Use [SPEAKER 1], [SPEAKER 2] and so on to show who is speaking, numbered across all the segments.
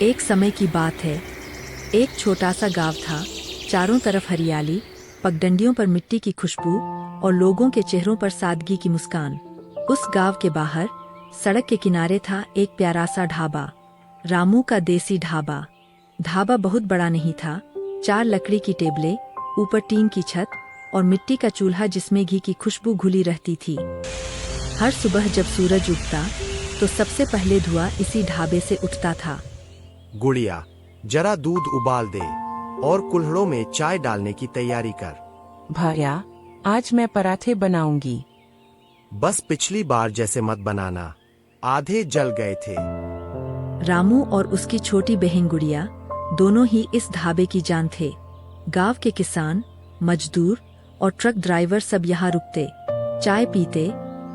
[SPEAKER 1] एक समय की बात है। एक छोटा सा गांव था। चारों तरफ हरियाली, पगडंडियों पर मिट्टी की खुशबू और लोगों के चेहरों पर सादगी की मुस्कान। उस गांव के बाहर सड़क के किनारे था एक प्यारा सा ढाबा, रामू का देसी ढाबा। ढाबा बहुत बड़ा नहीं था। 4 लकड़ी की टेबलें, ऊपर टीन की छत और मिट्टी का चूल्हा जिसमें घी की खुशबू घुली रहती थी। हर सुबह जब सूरज उगता तो सबसे पहले धुआं इसी ढाबे से उठता था।
[SPEAKER 2] गुड़िया, जरा दूध उबाल दे और कुल्हड़ों में चाय डालने की तैयारी कर।
[SPEAKER 3] भैया, आज मैं पराठे बनाऊंगी।
[SPEAKER 2] बस पिछली बार जैसे मत बनाना, आधे जल गए थे।
[SPEAKER 1] रामू और उसकी छोटी बहन गुड़िया दोनों ही इस ढाबे की जान थे। गांव के किसान, मजदूर और ट्रक ड्राइवर सब यहाँ रुकते, चाय पीते,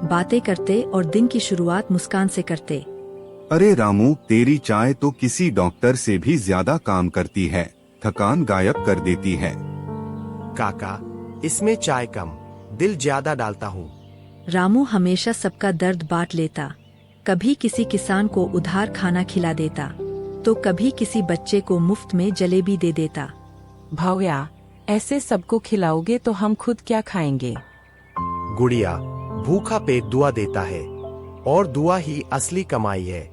[SPEAKER 1] बातें करते और दिन की शुरुआत मुस्कान से करते।
[SPEAKER 4] अरे रामू, तेरी चाय तो किसी डॉक्टर से भी ज्यादा काम करती है, थकान गायब कर देती है।
[SPEAKER 2] काका, इसमें चाय कम, दिल ज्यादा डालता हूँ।
[SPEAKER 1] रामू हमेशा सबका दर्द बांट लेता। कभी किसी किसान को उधार खाना खिला देता, तो कभी किसी बच्चे को मुफ्त में जलेबी दे देता।
[SPEAKER 3] भैया, ऐसे सबको खिलाओगे तो हम खुद क्या खाएंगे?
[SPEAKER 2] गुड़िया, भूखा पेट दुआ देता है और दुआ ही असली कमाई है।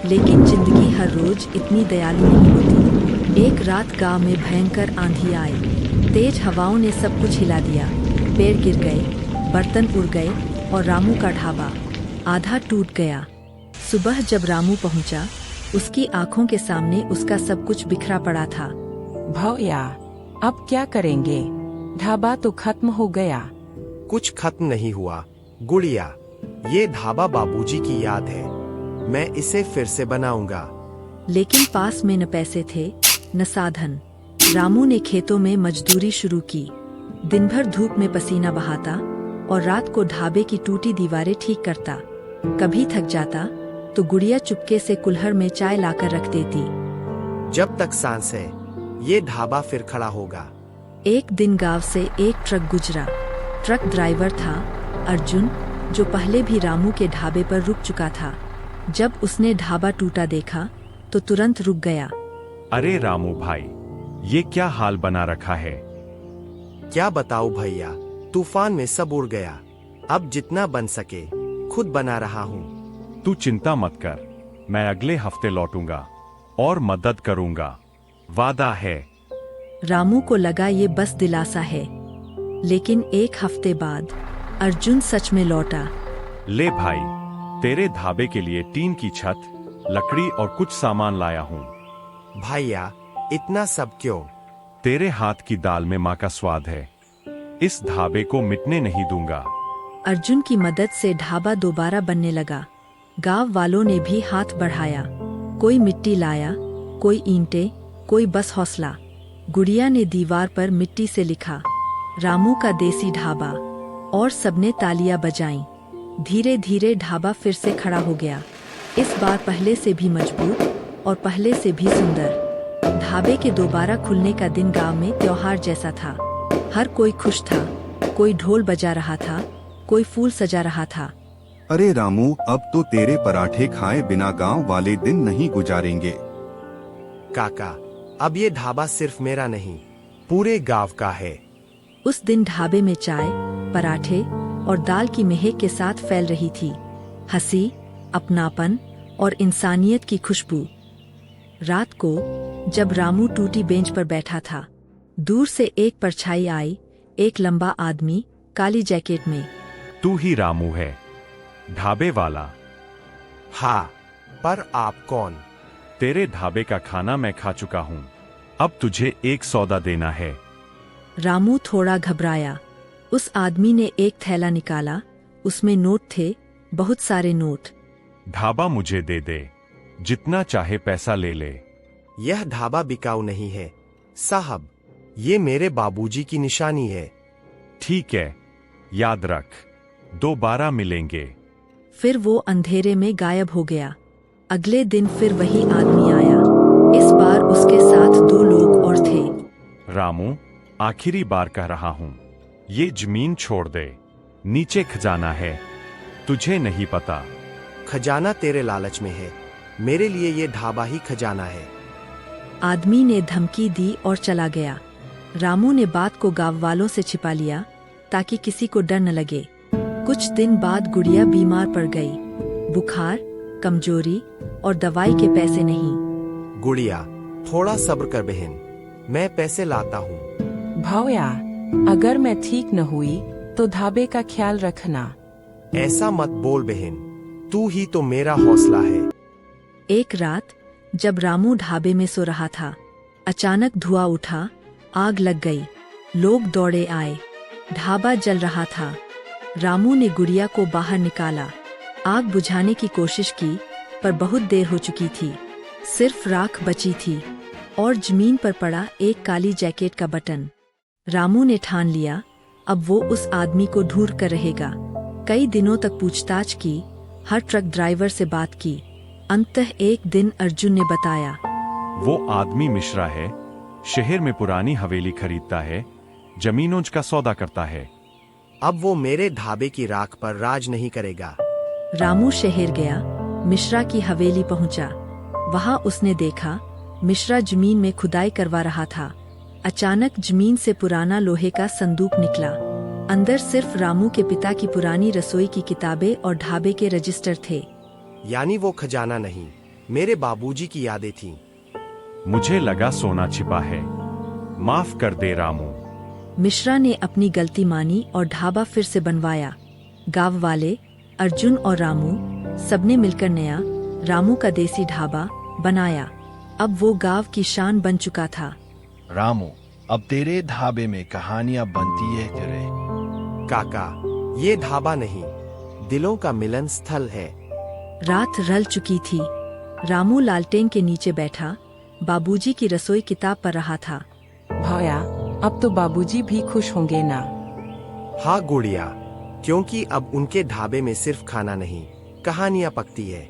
[SPEAKER 1] लेकिन जिंदगी हर रोज इतनी दयालु नहीं होती। एक रात गांव में भयंकर आंधी आई। तेज हवाओं ने सब कुछ हिला दिया। पेड़ गिर गए, बर्तन उड़ गए और रामू का ढाबा आधा टूट गया। सुबह जब रामू पहुंचा, उसकी आंखों के सामने उसका सब कुछ बिखरा पड़ा था।
[SPEAKER 3] भैया, अब क्या करेंगे? ढाबा तो खत्म हो गया।
[SPEAKER 2] कुछ खत्म नहीं हुआ गुड़िया, ये ढाबा बाबूजी की याद है। मैं इसे फिर से बनाऊंगा।
[SPEAKER 1] लेकिन पास में न पैसे थे न साधन। रामू ने खेतों में मजदूरी शुरू की, दिन भर धूप में पसीना बहाता और रात को ढाबे की टूटी दीवारें ठीक करता। कभी थक जाता तो गुड़िया चुपके से कुल्हड़ में चाय लाकर रख देती।
[SPEAKER 2] जब तक सांस है, ये ढाबा फिर खड़ा होगा।
[SPEAKER 1] एक दिन गांव से एक ट्रक गुजरा। ट्रक ड्राइवर था अर्जुन, जो पहले भी रामू के ढाबे पर रुक चुका था। जब उसने ढाबा टूटा देखा तो तुरंत रुक गया।
[SPEAKER 5] अरे रामू भाई, ये क्या हाल बना रखा है?
[SPEAKER 2] क्या बताऊं भैया, तूफान में सब उड़ गया। अब जितना बन सके खुद बना रहा हूँ।
[SPEAKER 5] तू चिंता मत कर, मैं अगले हफ्ते लौटूंगा और मदद करूंगा, वादा है।
[SPEAKER 1] रामू को लगा ये बस दिलासा है, लेकिन एक हफ्ते बाद अर्जुन सच में लौटा।
[SPEAKER 5] ले भाई, तेरे ढाबे के लिए टीन की छत, लकड़ी और कुछ सामान लाया हूँ।
[SPEAKER 2] भैया, इतना सब क्यों?
[SPEAKER 5] तेरे हाथ की दाल में माँ का स्वाद है। इस ढाबे को मिटने नहीं दूंगा।
[SPEAKER 1] अर्जुन की मदद से ढाबा दोबारा बनने लगा। गांव वालों ने भी हाथ बढ़ाया। कोई मिट्टी लाया, कोई ईंटें, कोई बस हौसला। गुड़िया ने दीवार पर मिट्टी से लिखा, रामू का देसी ढाबा, और सबने तालियां बजाईं। धीरे धीरे ढाबा फिर से खड़ा हो गया। इस बार पहले से भी मजबूत और पहले से भी सुंदर। ढाबे के दोबारा खुलने का दिन गांव में त्योहार जैसा था। हर कोई खुश था। कोई ढोल बजा रहा था, कोई फूल सजा रहा था।
[SPEAKER 4] अरे रामू, अब तो तेरे पराठे खाए बिना गांव वाले दिन नहीं गुजारेंगे।
[SPEAKER 2] काका, अब ये ढाबा सिर्फ मेरा नहीं, पूरे गांव का है।
[SPEAKER 1] उस दिन ढाबे में चाय, पराठे और दाल की महक के साथ फैल रही थी। हंसी, अपनापन और इंसानियत की खुशबू। रात को जब रामू टूटी बेंच पर बैठा था, दूर से एक परछाई आई। एक लंबा आदमी काली जैकेट में।
[SPEAKER 5] तू ही रामू है, ढाबे वाला?
[SPEAKER 2] हाँ, पर आप कौन?
[SPEAKER 5] तेरे ढाबे का खाना मैं खा चुका हूँ। अब तुझे एक सौदा देना है।
[SPEAKER 1] रामू थोड़ा घबराया। उस आदमी ने एक थैला निकाला। उसमें नोट थे, बहुत सारे नोट।
[SPEAKER 5] ढाबा मुझे दे दे, जितना चाहे पैसा ले ले।
[SPEAKER 2] यह ढाबा बिकाऊ नहीं है साहब, ये मेरे बाबूजी की निशानी है।
[SPEAKER 5] ठीक है, याद रख, दोबारा मिलेंगे।
[SPEAKER 1] फिर वो अंधेरे में गायब हो गया। अगले दिन फिर वही आदमी आया। इस बार उसके साथ 2 लोग और थे।
[SPEAKER 5] रामू, आखिरी बार कह रहा हूँ, ये जमीन छोड़ दे, नीचे खजाना है, तुझे नहीं पता।
[SPEAKER 2] खजाना तेरे लालच में है, मेरे लिए ये ढाबा ही खजाना है।
[SPEAKER 1] आदमी ने धमकी दी और चला गया। रामू ने बात को गांव वालों से छिपा लिया ताकि किसी को डर न लगे। कुछ दिन बाद गुड़िया बीमार पड़ गई। बुखार, कमजोरी और दवाई के पैसे नहीं।
[SPEAKER 2] गुड़िया, थोड़ा सब्र कर बहन, मैं पैसे लाता हूँ।
[SPEAKER 3] भैया, अगर मैं ठीक न हुई तो ढाबे का ख्याल रखना।
[SPEAKER 2] ऐसा मत बोल बहन, तू ही तो मेरा हौसला है।
[SPEAKER 1] एक रात जब रामू ढाबे में सो रहा था, अचानक धुआं उठा, आग लग गई। लोग दौड़े आए, ढाबा जल रहा था। रामू ने गुड़िया को बाहर निकाला, आग बुझाने की कोशिश की, पर बहुत देर हो चुकी थी। सिर्फ राख बची थी और जमीन पर पड़ा एक काली जैकेट का बटन। रामू ने ठान लिया, अब वो उस आदमी को ढूंढ कर रहेगा। कई दिनों तक पूछताछ की, हर ट्रक ड्राइवर से बात की। अंततः एक दिन अर्जुन ने बताया,
[SPEAKER 5] वो आदमी मिश्रा है, शहर में पुरानी हवेली खरीदता है, जमीनों का सौदा करता है।
[SPEAKER 2] अब वो मेरे ढाबे की राख पर राज नहीं करेगा।
[SPEAKER 1] रामू शहर गया, मिश्रा की हवेली पहुंचा। वहां उसने देखा मिश्रा जमीन में खुदाई करवा रहा था। अचानक जमीन से पुराना लोहे का संदूक निकला। अंदर सिर्फ रामू के पिता की पुरानी रसोई की किताबें और ढाबे के रजिस्टर थे।
[SPEAKER 2] यानी वो खजाना नहीं, मेरे बाबूजी की यादें थीं।
[SPEAKER 5] मुझे लगा सोना छिपा है, माफ कर दे रामू।
[SPEAKER 1] मिश्रा ने अपनी गलती मानी और ढाबा फिर से बनवाया। गांव वाले, अर्जुन और रामू सबने मिलकर नया रामू का देसी ढाबा बनाया। अब वो गांव की शान बन चुका था।
[SPEAKER 6] रामू, अब तेरे ढाबे में कहानियां बनती है तेरे।
[SPEAKER 2] काका, ये ढाबा नहीं, दिलों का मिलन स्थल है।
[SPEAKER 1] रात ढल चुकी थी। रामू लालटेन के नीचे बैठा, बाबूजी की रसोई किताब पढ़ रहा था।
[SPEAKER 3] भैया, अब तो बाबूजी भी खुश होंगे ना।
[SPEAKER 2] हाँ गुड़िया, क्योंकि अब उनके ढाबे में सिर्फ खाना नहीं, कहानियां पकती है।